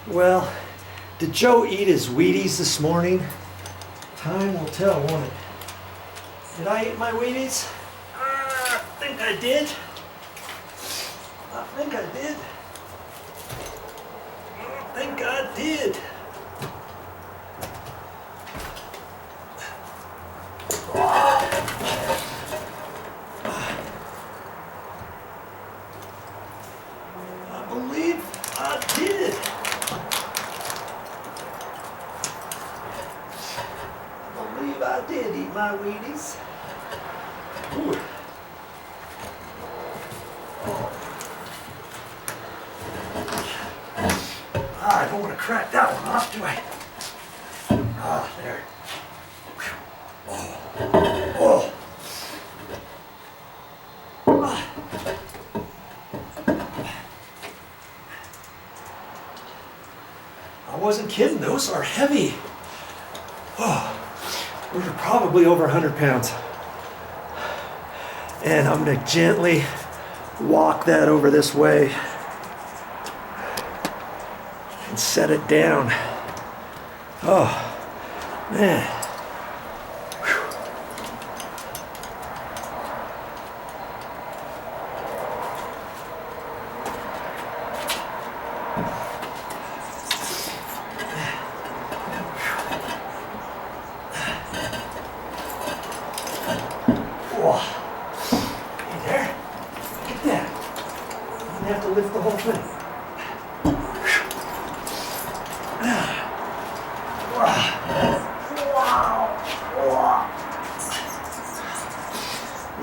Well, did Joe eat his Wheaties this morning? Time will tell, won't it? Did I eat my Wheaties? I think I did. I think I did. I think I did. I believe I did. I believe I did eat my Wheaties. Ooh. I don't want to crack that one off, do I? Ah, there. Oh. I wasn't kidding, those are heavy. Oh, those are probably over 100 pounds. And I'm going to gently walk that over this way and set it down. Oh, man. Have to lift the whole thing.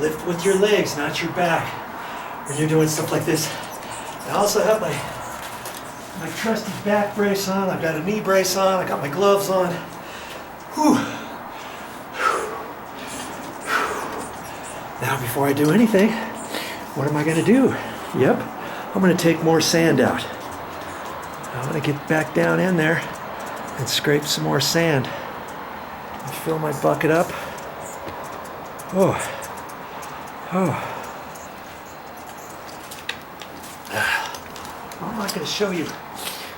Lift with your legs, not your back, when you're doing stuff like this. I also have my trusty back brace on. I've got a knee brace on. I got my gloves on. Whew. Now, before I do anything, what am I going to do? Yep. I'm going to take more sand out. I'm going to get back down in there and scrape some more sand. And fill my bucket up. Oh. I'm not going to show you.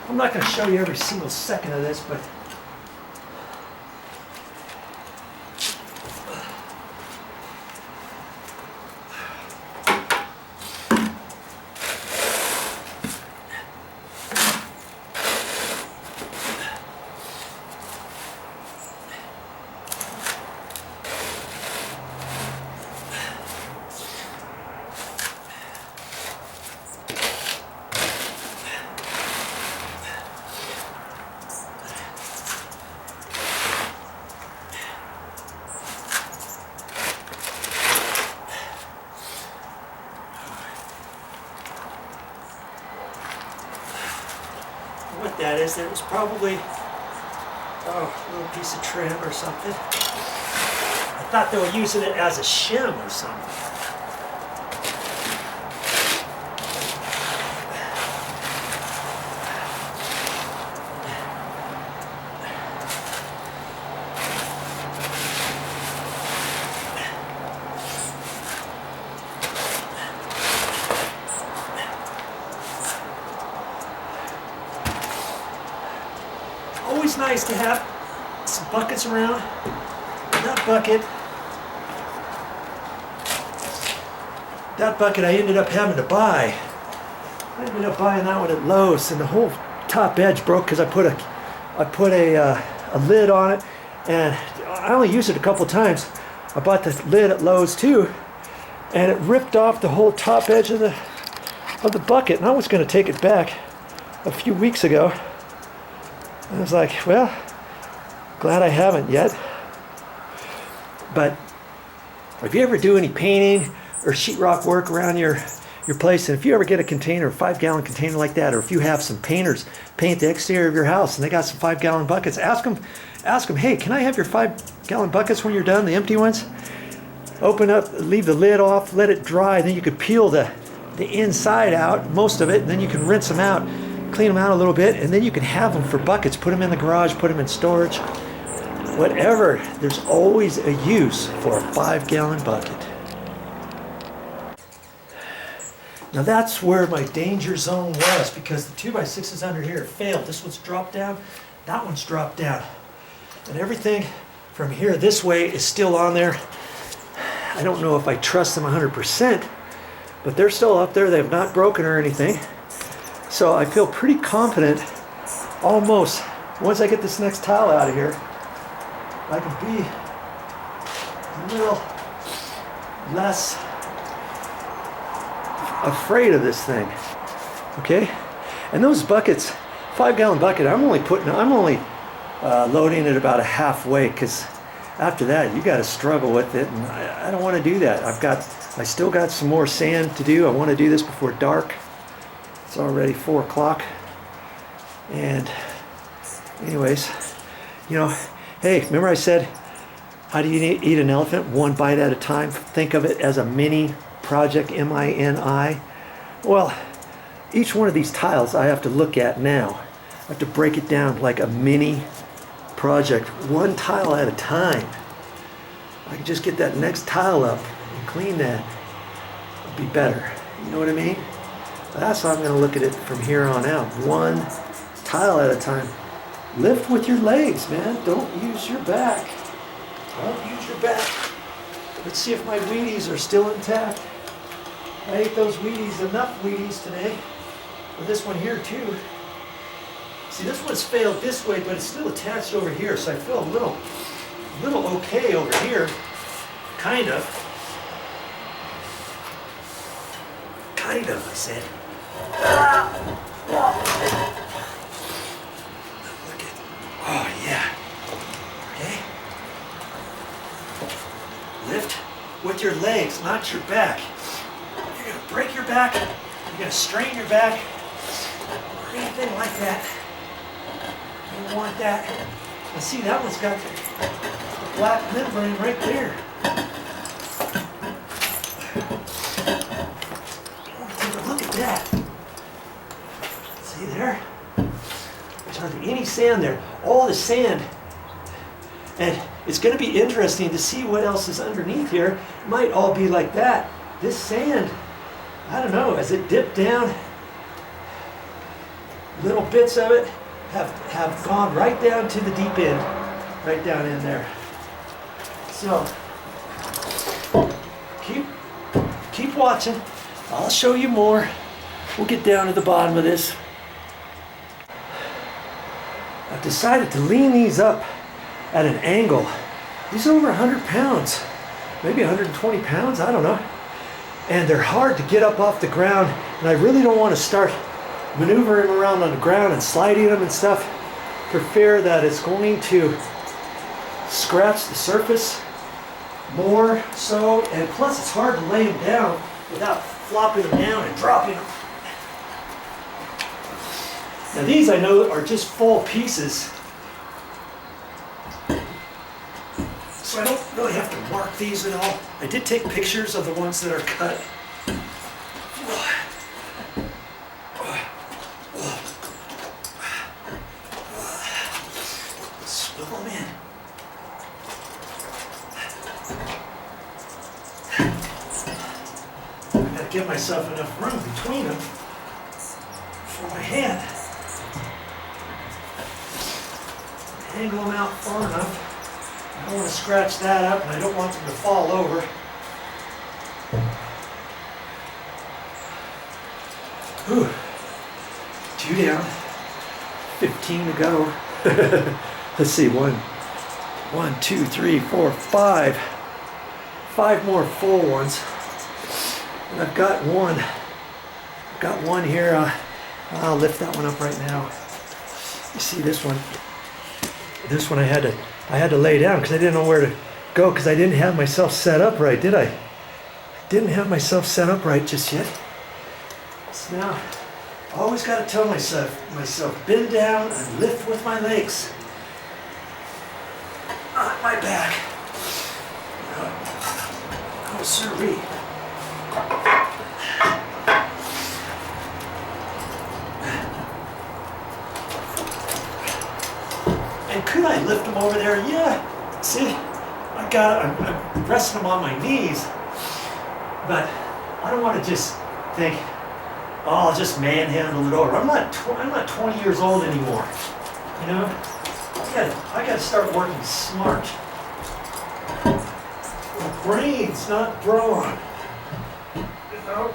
I'm not going to show you every single second of this, but what that is, it was probably a little piece of trim or something. I thought they were using it as a shim or something. Always nice to have some buckets around. That bucket I ended up having to buy. I ended up buying that one at Lowe's, and the whole top edge broke because I put a lid on it, and I only used it a couple times. I bought the lid at Lowe's too, and it ripped off the whole top edge of the bucket, and I was going to take it back a few weeks ago. I was like, well, glad I haven't yet. But if you ever do any painting or sheetrock work around your place, and if you ever get a container, a 5-gallon container like that, or if you have some painters paint the exterior of your house and they got some 5-gallon buckets, ask them, hey, can I have your 5-gallon buckets when you're done, the empty ones? Open up, leave the lid off, let it dry, then you could peel the inside out, most of it, and then you can rinse them out, clean them out a little bit, and then you can have them for buckets. Put them in the garage, put them in storage, whatever. There's always a use for a 5-gallon bucket. Now that's where my danger zone was, because the 2x6s under here failed. This one's dropped down, that one's dropped down. And everything from here this way is still on there. I don't know if I trust them 100%, but they're still up there. They have not broken or anything. So I feel pretty confident almost. Once I get this next tile out of here, I can be a little less afraid of this thing. Okay? And those buckets, 5-gallon bucket, I'm only loading it about a halfway, because after that you got to struggle with it, and I don't want to do that. I still got some more sand to do. I want to do this before dark. It's already 4 o'clock. And anyways, you know, hey, remember I said, how do you eat an elephant? One bite at a time. Think of it as a mini project, M-I-N-I. Well, each one of these tiles I have to look at now. I have to break it down like a mini project, one tile at a time. I can just get that next tile up and clean that. It'll be better. You know what I mean? That's how I'm going to look at it from here on out. One tile at a time. Lift with your legs, man. Don't use your back. Don't use your back. Let's see if my Wheaties are still intact. I ate those Wheaties, enough Wheaties today. For this one here too. See, this one's failed this way, but it's still attached over here, so I feel a little okay over here. Kind of. Kind of, I said. Look at, oh yeah. Okay. Lift with your legs, not your back. You're gonna break your back, you're gonna strain your back, or anything like that. You don't want that. Now see, that one's got the black membrane right there. Take a look at that. See there? There's hardly any sand there. All the sand. And it's going to be interesting to see what else is underneath here. It might all be like that. This sand, I don't know, as it dipped down, little bits of it have gone right down to the deep end, right down in there. So, keep watching. I'll show you more. We'll get down to the bottom of this. I've decided to lean these up at an angle. These are over 100 pounds, maybe 120 pounds, I don't know. And they're hard to get up off the ground, and I really don't want to start maneuvering around on the ground and sliding them and stuff for fear that it's going to scratch the surface more so, and plus it's hard to lay them down without flopping them down and dropping them. Now these I know are just full pieces, so I don't really have to mark these at all. I did take pictures of the ones that are cut. Swivel them in. I gotta give myself enough room between them for my hand. Angle them out far enough. I don't want to scratch that up, and I don't want them to fall over. Whew. 2 down, 15 to go. Let's see, 1, 2, 3, 4, 5. 5 more full ones. And I've got one here. I'll lift that one up right now. You see this one? This one I had to lay down because I didn't know where to go, because I didn't have myself set up right, did I? Didn't have myself set up right just yet. So now, I always got to tell myself, bend down and lift with my legs, not my back. Oh, sirree. And could I lift them over there? Yeah. See, I'm resting them on my knees, but I don't want to just think, I'll just manhandle it over. I'm not 20 years old anymore. You know, I got to start working smart. Brains, not brawn. You know.